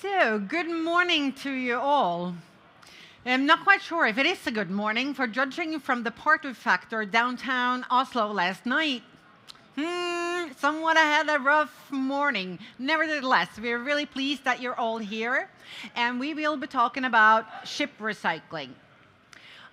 So, good morning to you all. I'm not quite sure if it is a good morning, for judging from the party factor downtown Oslo last night. Somewhat had a rough morning. Nevertheless, we're really pleased that you're all here, and we will be talking about ship recycling.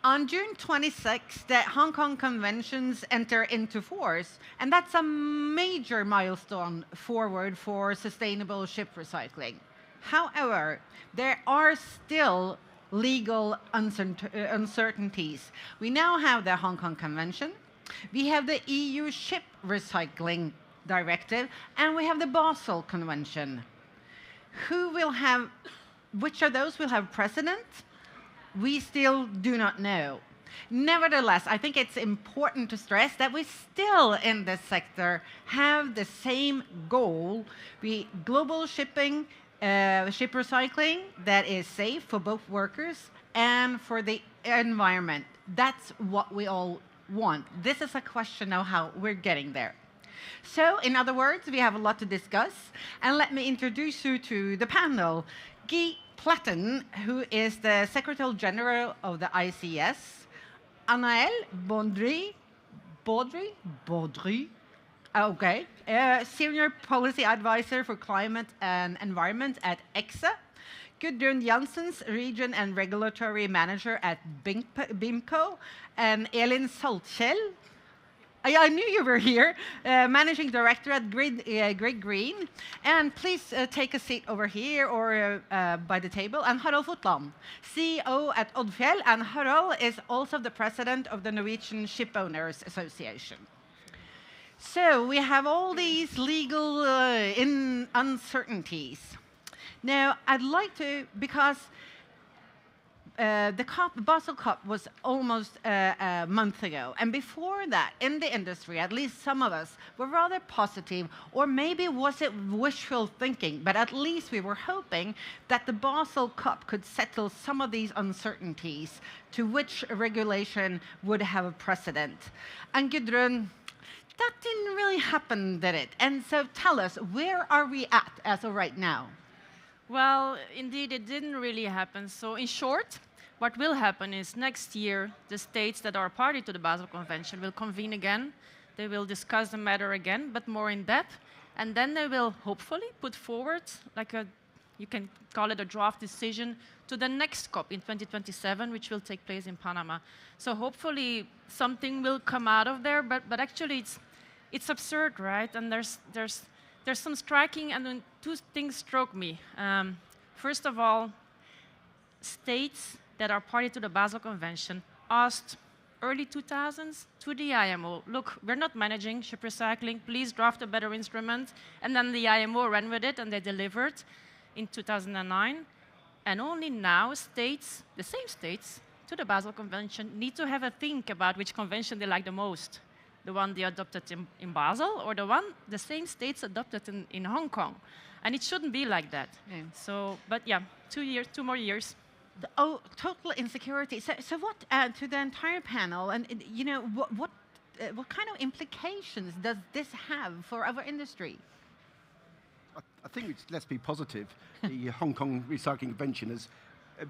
On June 26th, the Hong Kong Conventions enter into force, and that's a major milestone forward for sustainable ship recycling. However, there are still legal uncertainties. We now have the Hong Kong Convention, we have the EU Ship Recycling Directive, and we have the Basel Convention. Which of those will have precedent? We still do not know. Nevertheless, I think it's important to stress that we still in this sector have the same goal, global shipping, ship recycling that is safe for both workers and for the environment. That's what we all want. This is a question of how we're getting there. So, in other words, we have a lot to discuss, and let me introduce you to the panel. Platten, who is the Secretary General of the ICS, Anaëlle Boudry, okay, Senior Policy Advisor for Climate and Environment at ECSA, Gudrun Janssens, Region and Regulatory Manager at BIMCO, and Elin Saltkjel, I knew you were here, Managing Director at Grieg. And please take a seat over here or by the table. And Harald Fotland, CEO at Odfjell. And Harald is also the President of the Norwegian Shipowners Association. So we have all these legal uncertainties. Now, I'd like to, because the Basel Cup was almost a month ago. And before that, in the industry, at least some of us were rather positive, or maybe was it wishful thinking, but at least we were hoping that the Basel Cup could settle some of these uncertainties to which regulation would have a precedent. And Gudrun, that didn't really happen, did it? And so tell us, where are we at as of right now? Well, indeed, it didn't really happen. So in short, what will happen is next year, the states that are party to the Basel Convention will convene again. They will discuss the matter again, but more in depth. And then they will hopefully put forward, you can call it a draft decision, to the next COP in 2027, which will take place in Panama. So hopefully something will come out of there, but actually it's absurd, right? And there's some striking, and then two things struck me. First of all, states that are party to the Basel Convention asked early 2000s to the IMO, look, we're not managing ship recycling, please draft a better instrument. And then the IMO ran with it, and they delivered in 2009. And only now states, the same states, to the Basel Convention, need to have a think about which convention they like the most. The one they adopted in Basel, or the one the same states adopted in Hong Kong. And it shouldn't be like that. Yeah. So, but yeah, 2 more years. Total insecurity. So what, to the entire panel, and you know, what kind of implications does this have for our industry? I think let's be positive. The Hong Kong Recycling Convention has,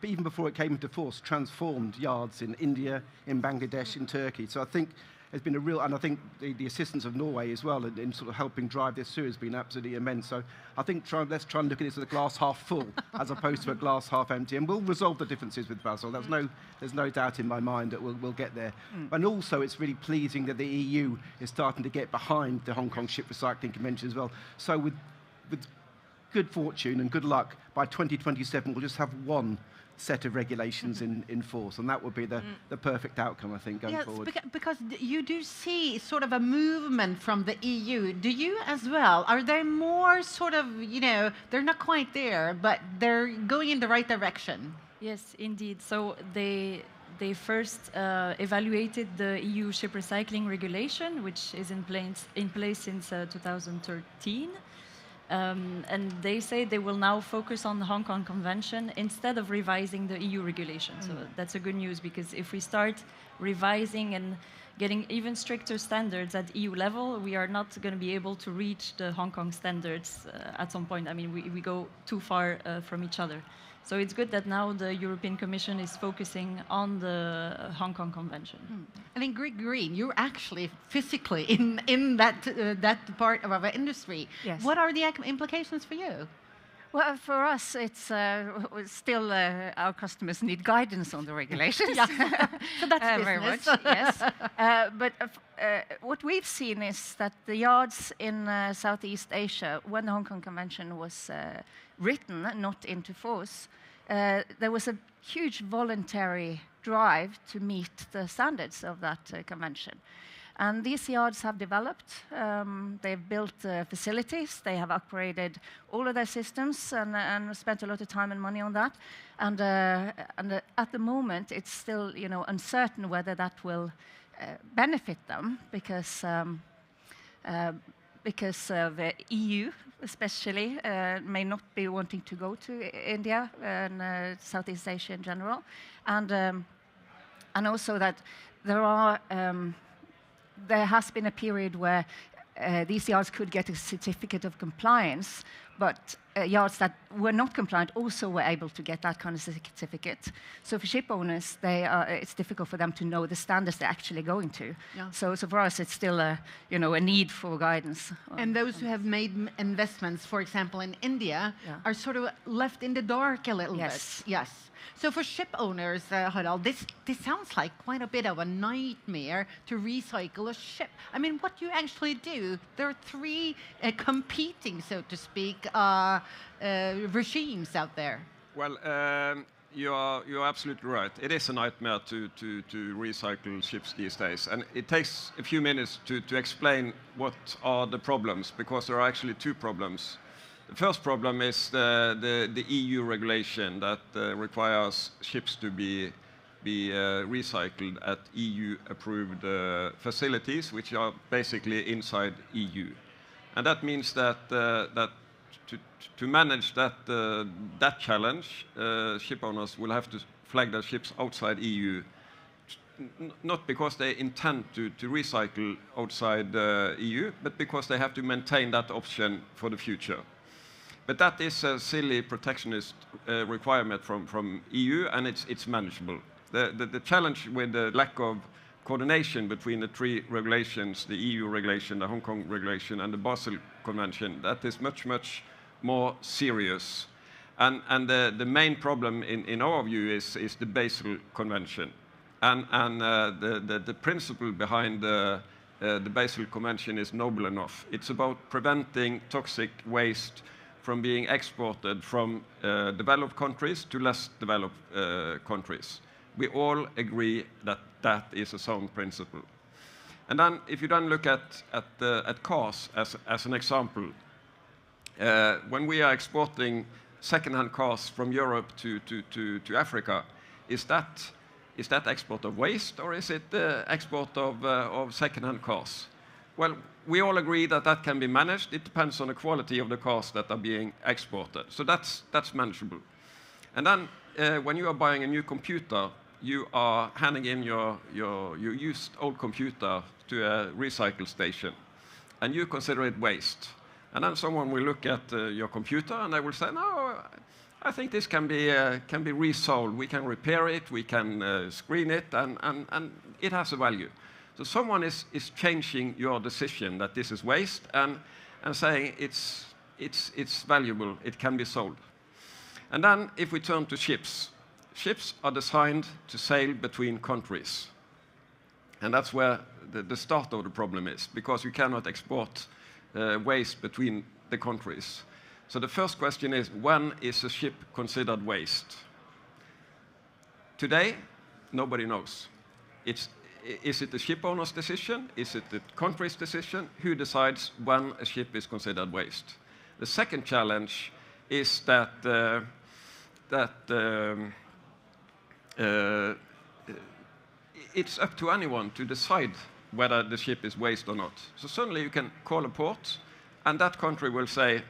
even before it came into force, transformed yards in India, in Bangladesh, in Turkey. So I think there's been a real, and I think the assistance of Norway as well in sort of helping drive this through has been absolutely immense. So I think let's try and look at this as a glass half full as opposed to a glass half empty. And we'll resolve the differences with Basel. There's no doubt in my mind that we'll get there. And also it's really pleasing that the EU is starting to get behind the Hong Kong Ship Recycling Convention as well. So with good fortune and good luck, by 2027 we'll just have one set of regulations in force, and that would be the perfect outcome, I think, going forward. Yes, because you do see sort of a movement from the EU. Do you as well? Are they more sort of, you know, they're not quite there, but they're going in the right direction? Yes, indeed. So they first evaluated the EU ship recycling regulation, which is in place since 2013. And they say they will now focus on the Hong Kong Convention instead of revising the EU regulation. So that's a good news, because if we start revising and getting even stricter standards at EU level, we are not going to be able to reach the Hong Kong standards at some point. I mean, we go too far from each other. So it's good that now the European Commission is focusing on the Hong Kong Convention. And in Grieg, you're actually physically in that part of our industry. Yes. What are the implications for you? Well, for us, it's still our customers need guidance on the regulations. So that's very business. much, yes. But what we've seen is that the yards in Southeast Asia, when the Hong Kong Convention was written, not into force, there was a huge voluntary drive to meet the standards of that convention. And these yards have developed. They've built facilities. They have upgraded all of their systems and spent a lot of time and money on that. And at the moment, it's still uncertain whether that will benefit them because the EU, especially, may not be wanting to go to India and Southeast Asia in general, and also that there has been a period where these yards could get a certificate of compliance, but yards that were not compliant also were able to get that kind of certificate. So for ship owners, it's difficult for them to know the standards they're actually going to. Yeah. So for us, it's still a need for guidance. And those who have made investments, for example, in India, are sort of left in the dark a little bit. Yes. So for ship owners, Harald, this sounds like quite a bit of a nightmare to recycle a ship. I mean, what do you actually do? There are three competing, so to speak, regimes out there. Well, you're absolutely right. It is a nightmare to recycle ships these days. And it takes a few minutes to explain what are the problems, because there are actually two problems. The first problem is the EU regulation that requires ships to be recycled at EU-approved facilities, which are basically inside EU. And that means that to manage that challenge, ship owners will have to flag their ships outside EU, not because they intend to recycle outside EU, but because they have to maintain that option for the future. But that is a silly protectionist requirement from EU, and it's manageable. The challenge with the lack of coordination between the three regulations, the EU regulation, the Hong Kong regulation, and the Basel Convention, that is much, much more serious. And the main problem in our view is the Basel Convention. And the principle behind the Basel Convention is noble enough. It's about preventing toxic waste from being exported from developed countries to less developed countries. We all agree that that is a sound principle. And then, if you then look at cars as an example, when we are exporting second-hand cars from Europe to Africa, is that export of waste, or is it the export of second-hand cars? Well, we all agree that that can be managed. It depends on the quality of the cars that are being exported. So that's manageable. And then when you are buying a new computer, you are handing in your used old computer to a recycle station, and you consider it waste. And then someone will look at your computer and they will say, no, I think this can be resold. We can repair it, we can screen it, and it has a value. So someone is changing your decision that this is waste and saying it's valuable, it can be sold. And then if we turn to ships, ships are designed to sail between countries. And that's where the start of the problem is, because you cannot export waste between the countries. So the first question is, when is a ship considered waste? Today, nobody knows. Is it the ship owner's decision? Is it the country's decision? Who decides when a ship is considered waste? The second challenge is that it's up to anyone to decide whether the ship is waste or not. So suddenly you can call a port, and that country will say,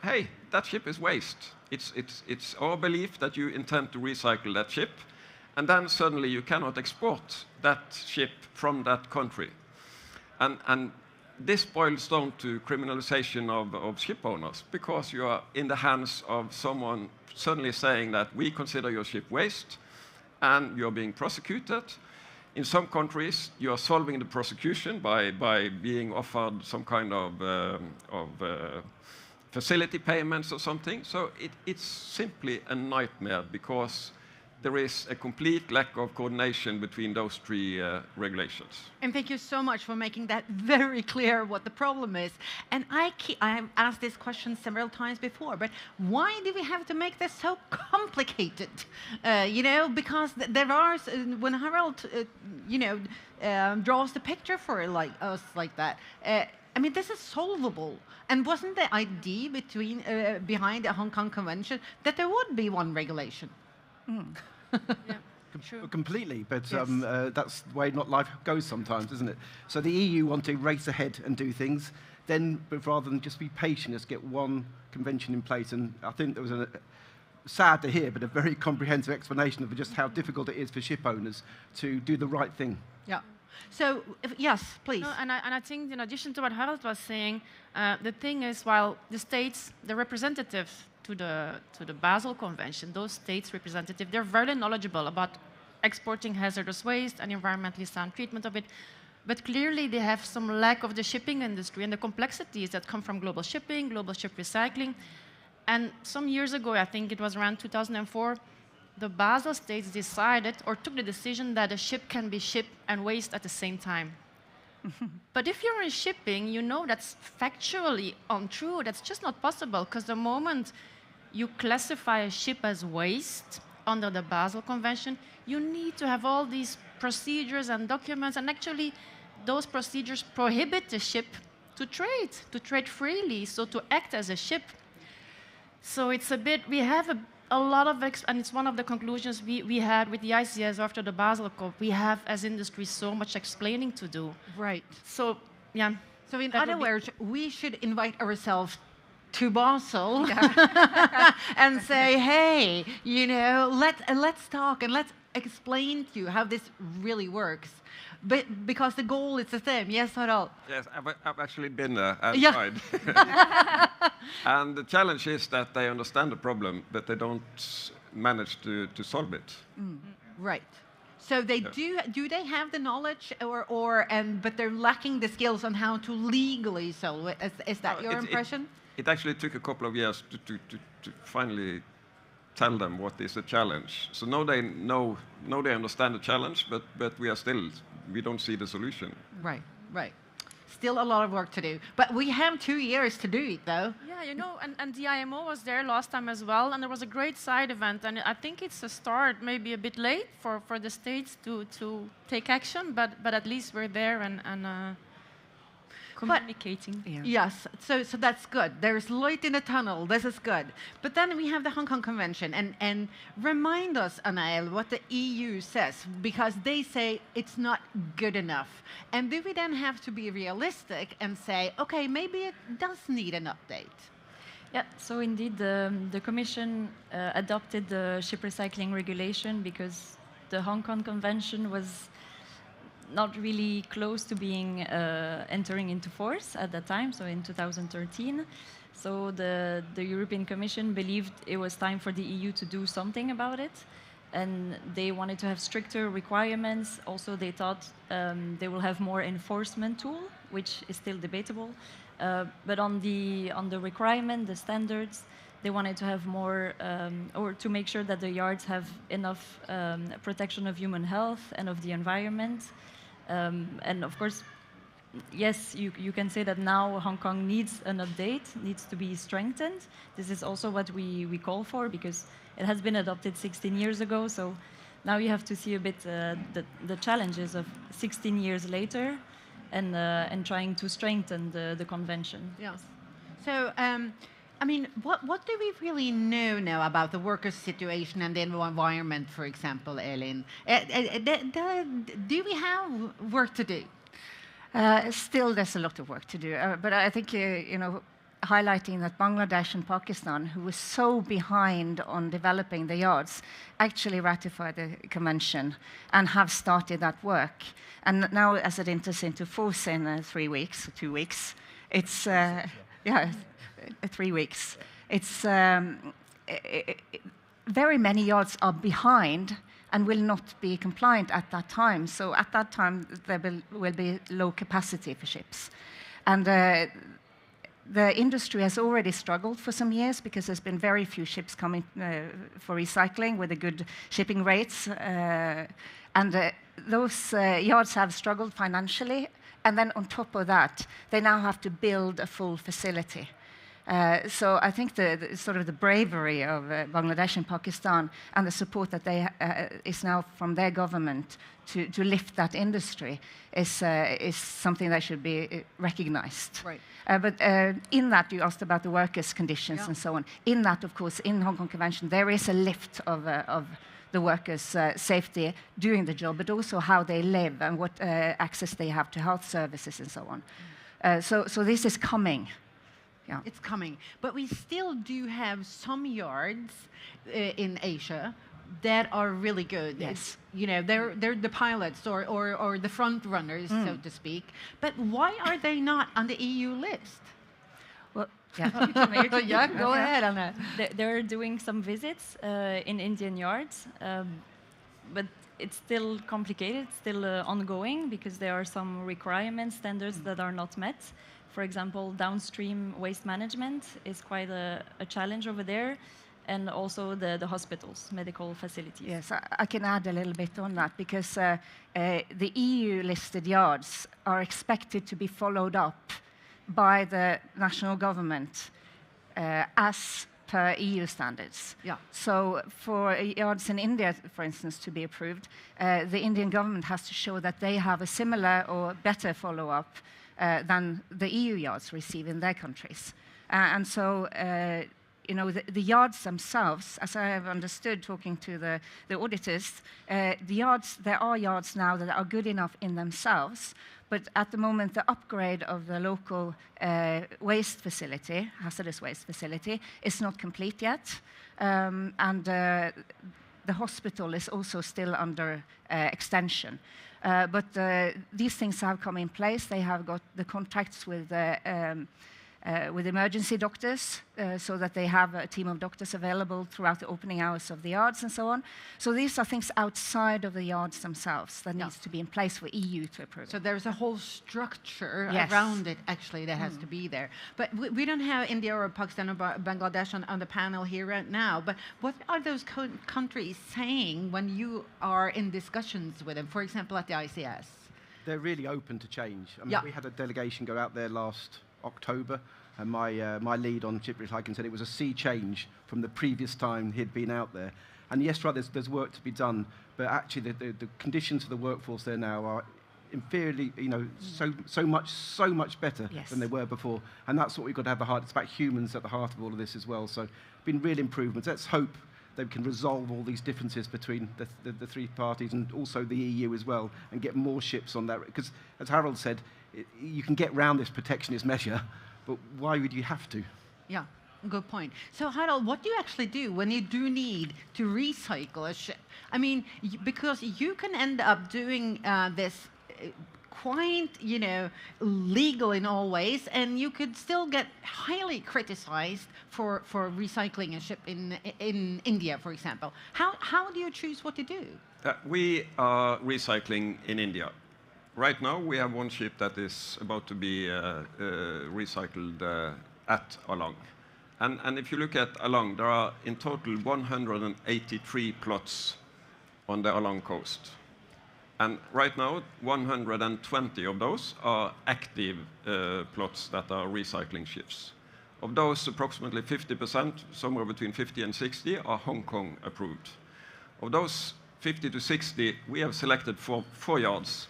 hey, that ship is waste. It's our belief that you intend to recycle that ship, and then suddenly you cannot export that ship from that country. And this boils down to criminalization of ship owners, because you are in the hands of someone suddenly saying that we consider your ship waste, and you're being prosecuted. In some countries, you are solving the prosecution by being offered some kind of facility payments or something. So it's simply a nightmare, because there is a complete lack of coordination between those three regulations. And thank you so much for making that very clear what the problem is. And I've asked this question several times before, but why do we have to make this so complicated? Because there are, when Harald, draws the picture for us like that, this is solvable. And wasn't the idea behind the Hong Kong Convention that there would be one regulation? Yeah, true. Completely, but Yes. that's the way not life goes sometimes, isn't it? So the EU want to race ahead and do things, then but rather than just be patient, let's get one convention in place. And I think there was sad to hear, but a very comprehensive explanation of just how difficult it is for ship owners to do the right thing. Yeah. So, yes, please. No, and I think in addition to what Harald was saying, the thing is, while the states, the representatives to the Basel Convention, those states' representatives, they're very knowledgeable about exporting hazardous waste and environmentally sound treatment of it. But clearly they have some lack of the shipping industry and the complexities that come from global shipping, global ship recycling. And some years ago, I think it was around 2004, the Basel states decided or took the decision that a ship can be ship and waste at the same time. But if you're in shipping, you know that's factually untrue. That's just not possible, because the moment you classify a ship as waste under the Basel Convention, you need to have all these procedures and documents, and actually those procedures prohibit the ship to trade freely, so to act as a ship. So it's a bit, we have a lot of, and it's one of the conclusions we had with the ICS after the Basel COP. We have, as industry, so much explaining to do. Right. So, yeah. So in other words, we should invite ourselves to Basel and say, hey, let's talk and let's explain to you how this really works. But because the goal is the same. Yes, Harald? Yes, I've actually been there and Yeah. tried. And the challenge is that they understand the problem, but they don't manage to solve it. Right. So they do they have the knowledge but they're lacking the skills on how to legally solve it? Is that your impression? It actually took a couple of years to finally tell them what is the challenge. So now they understand the challenge, but we don't see the solution. Right, right. Still a lot of work to do. But we have 2 years to do it, though. Yeah, and the IMO was there last time as well, and there was a great side event, and I think it's a start, maybe a bit late for the states to take action, but at least we're there and communicating. Yes, so that's good. There's light in the tunnel. This is good. But then we have the Hong Kong Convention, and remind us, Anaëlle, what the EU says, because they say it's not good enough. And do we then have to be realistic and say, okay, maybe it does need an update? Yeah, so indeed the Commission adopted the ship recycling regulation because the Hong Kong Convention was not really close to being entering into force at that time, so in 2013. So the European Commission believed it was time for the EU to do something about it, and they wanted to have stricter requirements. Also, they thought they will have more enforcement tool, which is still debatable. But on the requirement, the standards, they wanted to have more, or to make sure that the yards have enough protection of human health and of the environment. And of course, yes, you can say that now Hong Kong needs an update, needs to be strengthened. This is also what we call for, because it has been adopted 16 years ago. So now you have to see a bit the challenges of 16 years later, and trying to strengthen the convention. Yes. So, what do we really know now about the workers' situation and the environment, for example, Elin? Do we have work to do? Still, there's a lot of work to do. But I think, highlighting that Bangladesh and Pakistan, who were so behind on developing the yards, actually ratified the convention and have started that work. And now, as it enters into force in 3 weeks, 2 weeks, it's 3 weeks. It's very many yards are behind and will not be compliant at that time. So at that time, there will be low capacity for ships. And the industry has already struggled for some years because there's been very few ships coming for recycling with the good shipping rates. Those yards have struggled financially. And then on top of that, they now have to build a full facility. So I think the sort of the bravery of Bangladesh and Pakistan and the support that they is now from their government to lift that industry is something that should be recognized. Right. But in that, you asked about the workers' conditions and so on. In that, of course, in Hong Kong Convention, there is a lift of the workers' safety doing the job, but also how they live and what access they have to health services and so on. So this is coming. Yeah. It's coming. But we still do have some yards in Asia that are really good. Yes. You know, they're the pilots or the front runners, so to speak. But why are they not on the EU list? Well, Yeah, go ahead, Anna. They're doing some visits in Indian yards, but it's still complicated, still ongoing, because there are some requirements, standards that are not met. For example, downstream waste management is quite a challenge over there, and also the hospitals, medical facilities. Yes, I can add a little bit on that, because the EU-listed yards are expected to be followed up by the national government as per EU standards. Yeah. So for yards in India, for instance, to be approved, the Indian government has to show that they have a similar or better follow-up than the EU yards receive in their countries. And so, you know, the yards themselves, as I have understood talking to the auditors, there are yards now that are good enough in themselves, but at the moment the upgrade of the local waste facility, hazardous waste facility, is not complete yet. And the hospital is also still under extension. But these things have come in place. They have got the contracts with emergency doctors, so that they have a team of doctors available throughout the opening hours of the yards and so on. So these are things outside of the yards themselves that needs to be in place for EU to approve. So there's a whole structure Yes. around it, actually, that has to be there. But we don't have India or Pakistan or Bangladesh on the panel here right now. But what are those countries saying when you are in discussions with them, for example, at the ICS? They're really open to change. I mean, we had a delegation go out there last October, and my lead on ship recycling said it was a sea change from the previous time he'd been out there. And yes, right, there's work to be done, but actually the conditions for the workforce there now are inferiorly, you know, so much better than they were before. And that's what we've got to have the heart. It's about humans at the heart of all of this as well. So, been real improvements. Let's hope they can resolve all these differences between the three parties and also the EU as well, and get more ships on that. Because, as Harald said, you can get round this protectionist measure, but why would you have to? Yeah, good point. So, Harald, what do you actually do when you do need to recycle a ship? I mean, because you can end up doing this quite, you know, legal in all ways, and you could still get highly criticized for recycling a ship in India, for example. How do you choose what to do? We are recycling in India. Right now, we have one ship that is about to be recycled at Along. And if you look at Along, there are in total 183 plots on the Along coast. And right now, 120 of those are active plots that are recycling ships. Of those, approximately 50%, somewhere between 50 and 60, are Hong Kong approved. Of those 50 to 60, we have selected four yards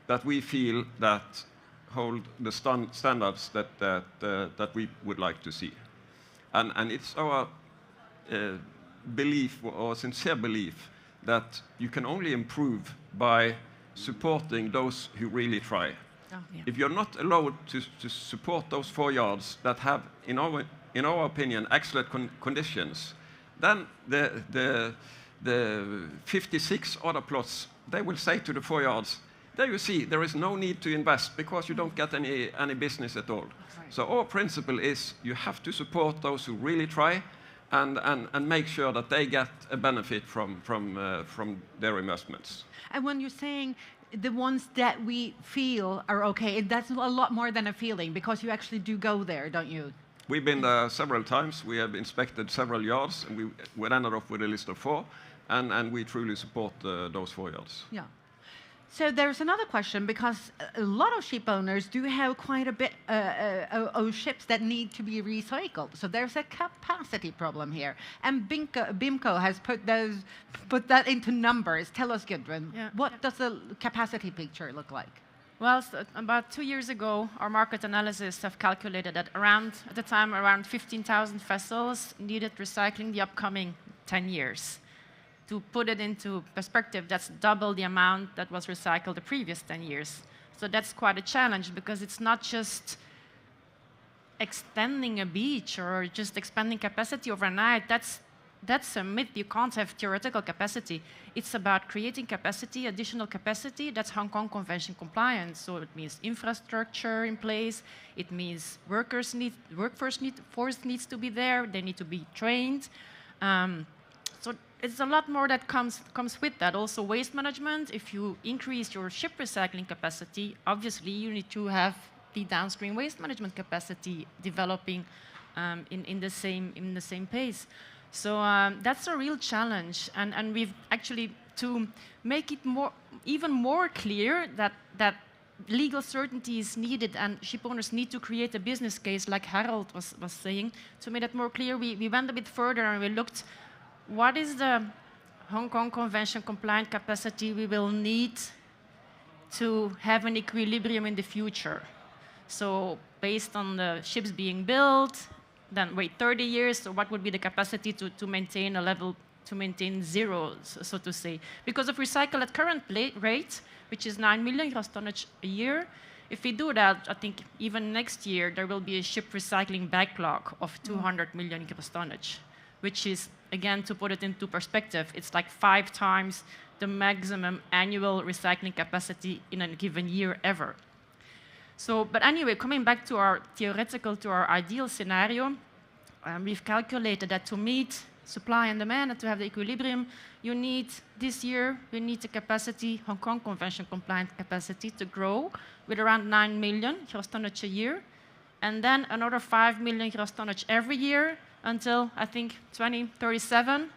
that we feel that hold the standards that we would like to see. And it's our belief, or sincere belief, that you can only improve by supporting those who really try. If you're not allowed to support those 4 yards that have, in our opinion, excellent conditions, then the 56 other plots, they will say to the 4 yards, there you see, there is no need to invest because you don't get any business at all. Right. So our principle is you have to support those who really try and make sure that they get a benefit from their investments. And when you're saying the ones that we feel are okay, that's a lot more than a feeling because you actually do go there, don't you? We've been there several times. We have inspected several yards, and we ended up with a list of 4, and we truly support those 4 yards. Yeah. So there's another question, because a lot of ship owners do have quite a bit of ships that need to be recycled. So there's a capacity problem here. And BIMCO has put that into numbers. Tell us, Gudrun, what does the capacity picture look like? Well, about 2 years ago, our market analysis have calculated that at the time, around 15,000 vessels needed recycling the upcoming 10 years. To put it into perspective, that's double the amount that was recycled the previous 10 years. So that's quite a challenge, because it's not just extending a beach or just expanding capacity overnight. That's a myth. You can't have theoretical capacity. It's about creating capacity, additional capacity, that's Hong Kong Convention compliant. So it means infrastructure in place. It means workforce needs to be there. They need to be trained. So it's a lot more that comes with that. Also waste management. If you increase your ship recycling capacity, obviously you need to have the downstream waste management capacity developing in the same pace. So that's a real challenge, and we've actually, to make it even more clear that legal certainty is needed and ship owners need to create a business case, like Harald was saying. To make that more clear, we went a bit further and we looked, what is the Hong Kong Convention compliant capacity we will need to have an equilibrium in the future? So based on the ships being built, then wait 30 years, so what would be the capacity to maintain a level, to maintain zero, so to say? Because if we recycle at current rate, which is 9 million gross tonnage a year, if we do that, I think even next year there will be a ship recycling backlog of 200 million gross tonnage, which is, again, to put it into perspective, it's like 5 times the maximum annual recycling capacity in a given year ever. So, but anyway, coming back to our ideal scenario, we've calculated that to meet supply and demand and to have the equilibrium, you need, this year, we need the capacity, Hong Kong Convention compliant capacity, to grow with around 9 million gross tonnage a year, and then another 5 million gross tonnage every year until, I think, 2037.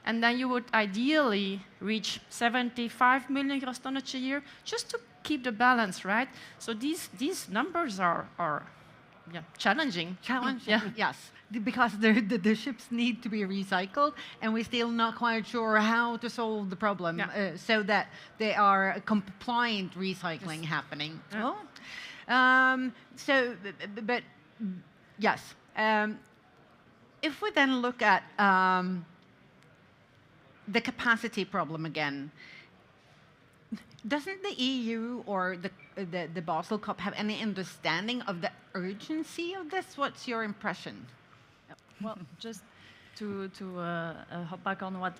And then you would ideally reach 75 million gross tonnage a year, just to keep the balance, right? So these numbers are challenging. Challenging, yes, because the ships need to be recycled, and we're still not quite sure how to solve the problem so that there are compliant recycling happening. Oh. Yes. If we then look at the capacity problem again, doesn't the EU or the Basel Cup have any understanding of the urgency of this? What's your impression? Well, just to hop back on what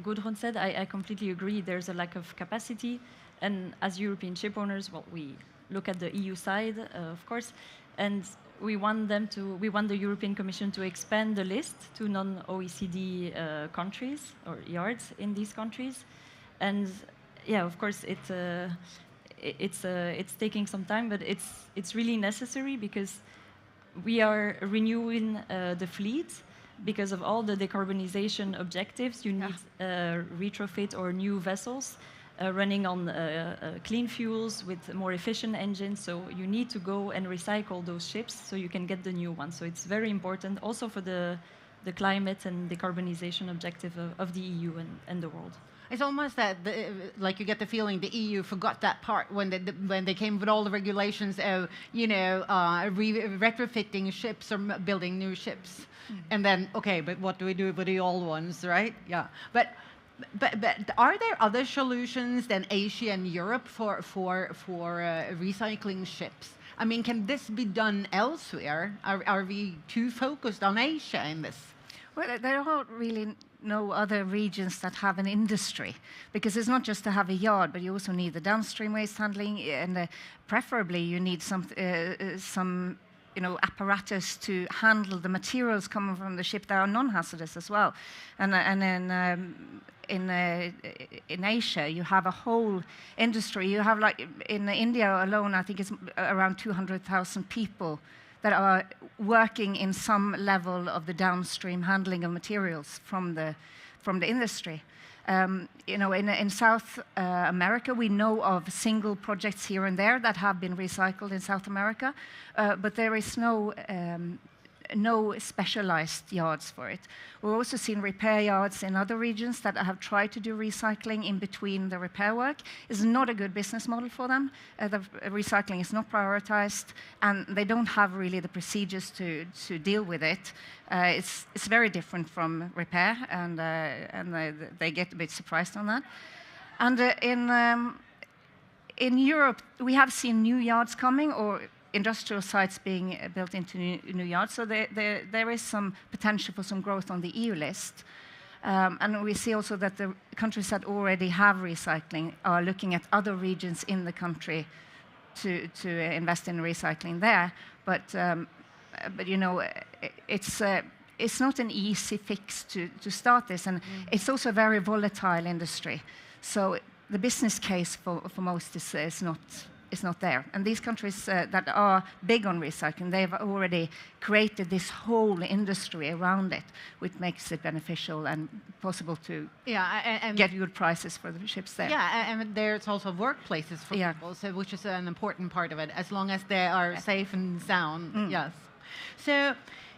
Gudrun said, I completely agree. There's a lack of capacity, and as European ship owners, well, we look at the EU side, of course, and we want the European Commission to expand the list to non-OECD countries or yards in these countries, and yeah, of course, it's taking some time, but it's really necessary, because we are renewing the fleet because of all the decarbonization objectives. You need retrofit or new vessels running on clean fuels with more efficient engines. So you need to go and recycle those ships so you can get the new ones. So it's very important also for the climate and decarbonization objective of the EU and the world. It's almost that, like, you get the feeling the EU forgot that part when they came with all the regulations of, retrofitting ships or building new ships. And then, okay, but what do we do with the old ones, right? Yeah. But But are there other solutions than Asia and Europe for recycling ships? I mean, can this be done elsewhere? Are we too focused on Asia in this? Well, there are really no other regions that have an industry, because it's not just to have a yard, but you also need the downstream waste handling, and preferably you need some apparatus to handle the materials coming from the ship that are non-hazardous as well. And in Asia, you have a whole industry. You have, like, in India alone, I think it's around 200,000 people that are working in some level of the downstream handling of materials from the industry. In South America, we know of single projects here and there that have been recycled in South America, but there is no specialized yards for it. We've also seen repair yards in other regions that have tried to do recycling in between the repair work. It's not a good business model for them. The recycling is not prioritized, and they don't have really the procedures to deal with it. It's very different from repair, and they get a bit surprised on that. And in Europe, we have seen new yards coming, or industrial sites being built into new yards. So there is some potential for some growth on the EU list. And we see also that the countries that already have recycling are looking at other regions in the country to invest in recycling there. But it's not an easy fix to start this. And it's also a very volatile industry. So the business case for most is not there. And these countries that are big on recycling, they've already created this whole industry around it, which makes it beneficial and possible to get good prices for the ships there. Yeah, and there's also workplaces for people, so which is an important part of it, as long as they are safe and sound. Yes. So,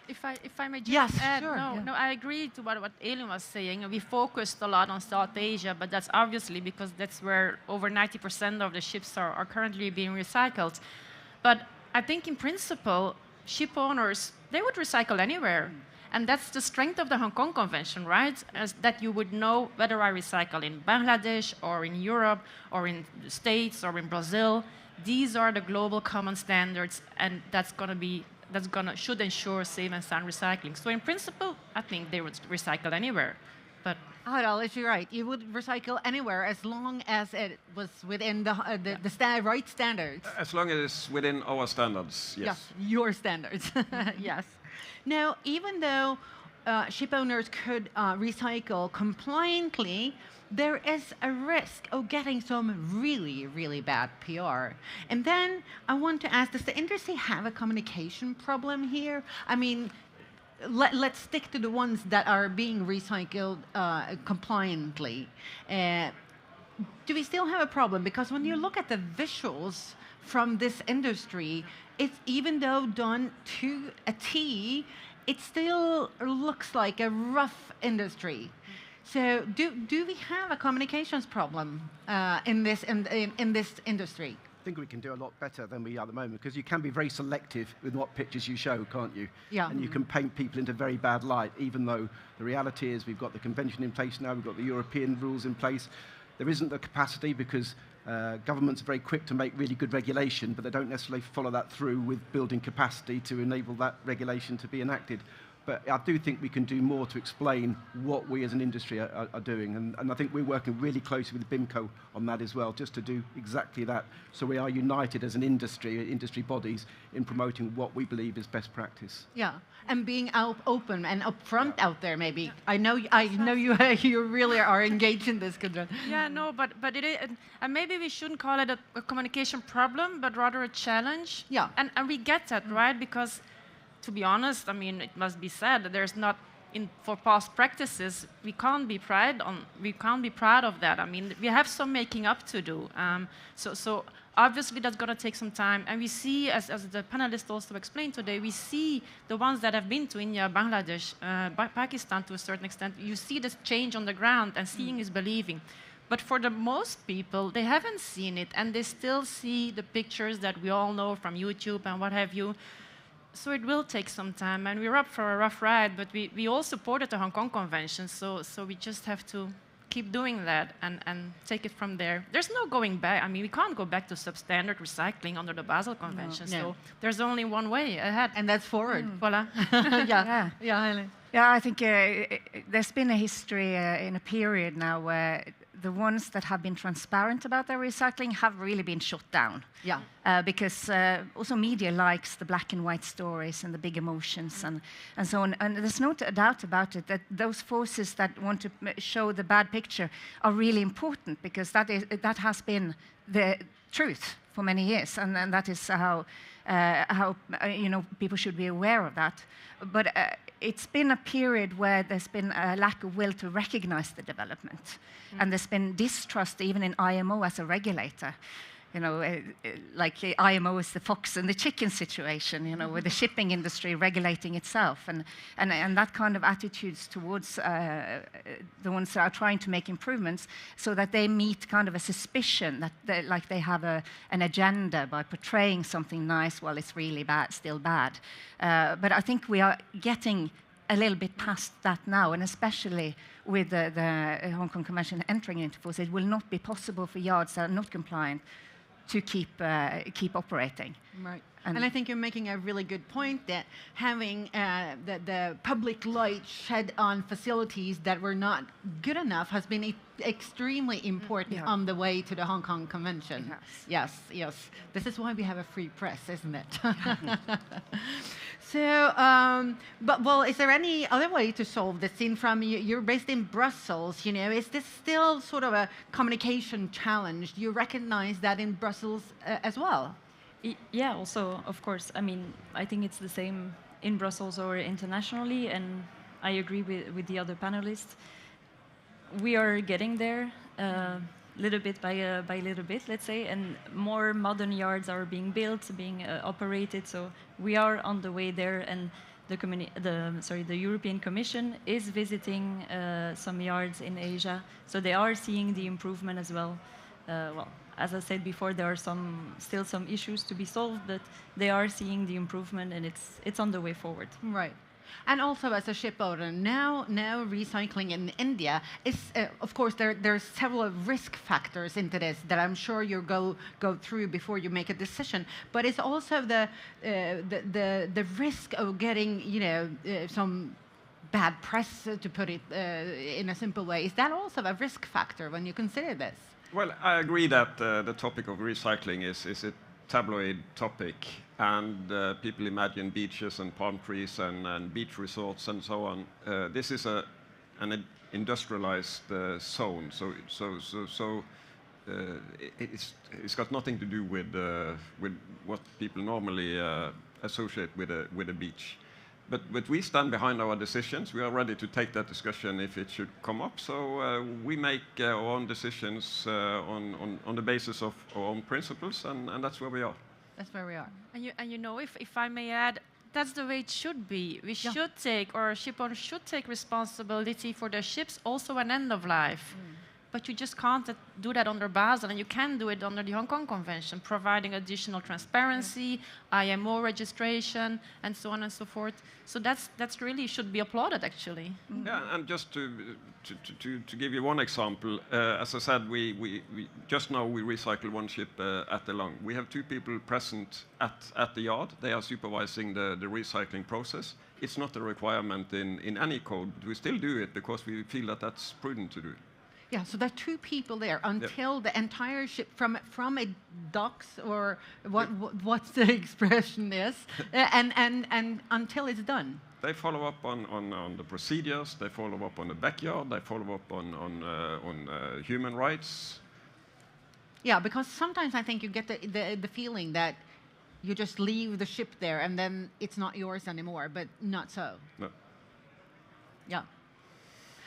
if I may just add, sure, no, I agree to what Elin was saying. We focused a lot on South Asia, but that's obviously because that's where over 90% of the ships are currently being recycled. But I think in principle, ship owners, they would recycle anywhere. And that's the strength of the Hong Kong Convention, right? As that you would know whether I recycle in Bangladesh or in Europe or in the States or in Brazil. These are the global common standards, and should ensure safe and sound recycling. So in principle, I think they would recycle anywhere. But Harald, you're right. You would recycle anywhere as long as it was within the right standards. As long as it's within our standards, yes. Yeah, your standards, yes. Now, even though ship owners could recycle compliantly, there is a risk of getting some really, really bad PR. And then I want to ask, does the industry have a communication problem here? I mean, let's stick to the ones that are being recycled compliantly. Do we still have a problem? Because when you look at the visuals from this industry, it's, even though done to a T, it still looks like a rough industry. So do we have a communications problem in this industry? I think we can do a lot better than we are at the moment, because you can be very selective with what pictures you show, can't you? Yeah. And you can paint people into very bad light, even though the reality is we've got the convention in place now, we've got the European rules in place. There isn't the capacity because governments are very quick to make really good regulation, but they don't necessarily follow that through with building capacity to enable that regulation to be enacted. But I do think we can do more to explain what we as an industry are doing. And I think we're working really closely with BIMCO on that as well, just to do exactly that. So we are united as an industry bodies, in promoting what we believe is best practice. Yeah, and being open and upfront out there, maybe. I know you really are engaged in this, Gudrun. Yeah, no, but it is, and maybe we shouldn't call it a communication problem, but rather a challenge. Yeah. And we get that, right? Because, to be honest, I mean, it must be said that there's not, for past practices, we can't be proud of that. I mean, we have some making up to do. So obviously that's going to take some time. And we see, as the panelists also explained today, we see the ones that have been to India, Bangladesh, Pakistan to a certain extent. You see this change on the ground, and seeing is believing. But for the most people, they haven't seen it, and they still see the pictures that we all know from YouTube and what have you. So it will take some time, and we're up for a rough ride, but we all supported the Hong Kong Convention, so we just have to keep doing that and take it from there. There's no going back. I mean, we can't go back to substandard recycling under the Basel Convention. No. So there's only one way ahead. And that's forward. Voila. Yeah. Yeah, Elin. Yeah, I think there's been a history in a period now where the ones that have been transparent about their recycling have really been shut down. Yeah. Because also media likes the black and white stories and the big emotions and so on. And there's no doubt about it that those forces that want to show the bad picture are really important, because that has been the truth for many years, and that is how people should be aware of that. But it's been a period where there's been a lack of will to recognize the development, and there's been distrust even in IMO as a regulator. Like IMO is the fox and the chicken situation, with the shipping industry regulating itself, and that kind of attitudes towards the ones that are trying to make improvements, so that they meet kind of a suspicion that they have an agenda by portraying something nice while it's really bad, still bad. But I think we are getting a little bit past that now, and especially with the Hong Kong Convention entering into force, it will not be possible for yards that are not compliant to keep operating. Right. And I think you're making a really good point that having the public light shed on facilities that were not good enough has been extremely important on the way to the Hong Kong Convention. Yes. This is why we have a free press, isn't it? So, is there any other way to solve this? You're based in Brussels, is this still sort of a communication challenge? Do you recognize that in Brussels as well? Yeah, also, of course. I mean, I think it's the same in Brussels or internationally, and I agree with the other panelists. We are getting there, little bit by little bit, let's say, and more modern yards are being built, being operated. So we are on the way there, and the European Commission is visiting some yards in Asia, so they are seeing the improvement as well. As I said before, there are still some issues to be solved, but they are seeing the improvement, and it's on the way forward. Right. And also, as a ship owner, now recycling in India is, of course, there's several risk factors into this that I'm sure you go through before you make a decision. But it's also the risk of getting, some bad press, to put it in a simple way. Is that also a risk factor when you consider this? Well, I agree that the topic of recycling is a tabloid topic, and people imagine beaches and palm trees and beach resorts and so on. This is an industrialized zone, so it's got nothing to do with what people normally associate with a beach. But we stand behind our decisions. We are ready to take that discussion if it should come up. So we make our own decisions on the basis of our own principles, and that's where we are. That's where we are. And if I may add, that's the way it should be. We should take, or ship owners should take responsibility for their ships also an end of life. But you just can't do that under Basel, and you can do it under the Hong Kong Convention, providing additional transparency, IMO registration, and so on and so forth. So that's really should be applauded, actually. Yeah, and just to give you one example, as I said, we just now we recycle one ship at Elin. We have 2 people present at the yard. They are supervising the recycling process. It's not a requirement in any code, but we still do it because we feel that that's prudent to do. Yeah, so there are 2 people there until the entire ship from a docks, or what's the expression is, and until it's done. They follow up on the procedures. They follow up on the backyard. They follow up on human rights. Yeah, because sometimes I think you get the feeling that you just leave the ship there and then it's not yours anymore, but not so. No. Yeah.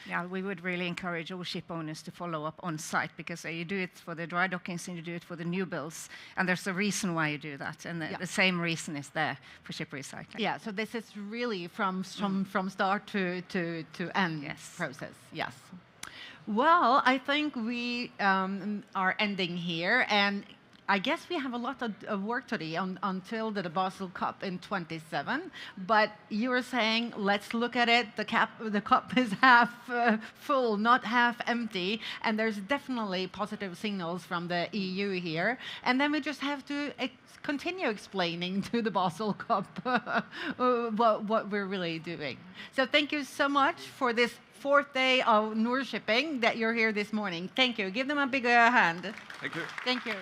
Yeah, we would really encourage all ship owners to follow up on site, because you do it for the dry dockings and you do it for the new builds, and there's a reason why you do that, and the same reason is there for ship recycling. Yeah, so this is really from start to end process. Yes. Well, I think we are ending here, and I guess we have a lot of work to do until the Basel Cup in 27. But you were saying, let's look at it. The cup is half full, not half empty. And there's definitely positive signals from the EU here. And then we just have to continue explaining to the Basel Cup what we're really doing. So thank you so much for this 4th day of Nord Shipping that you're here this morning. Thank you. Give them a big hand. Thank you. Thank you.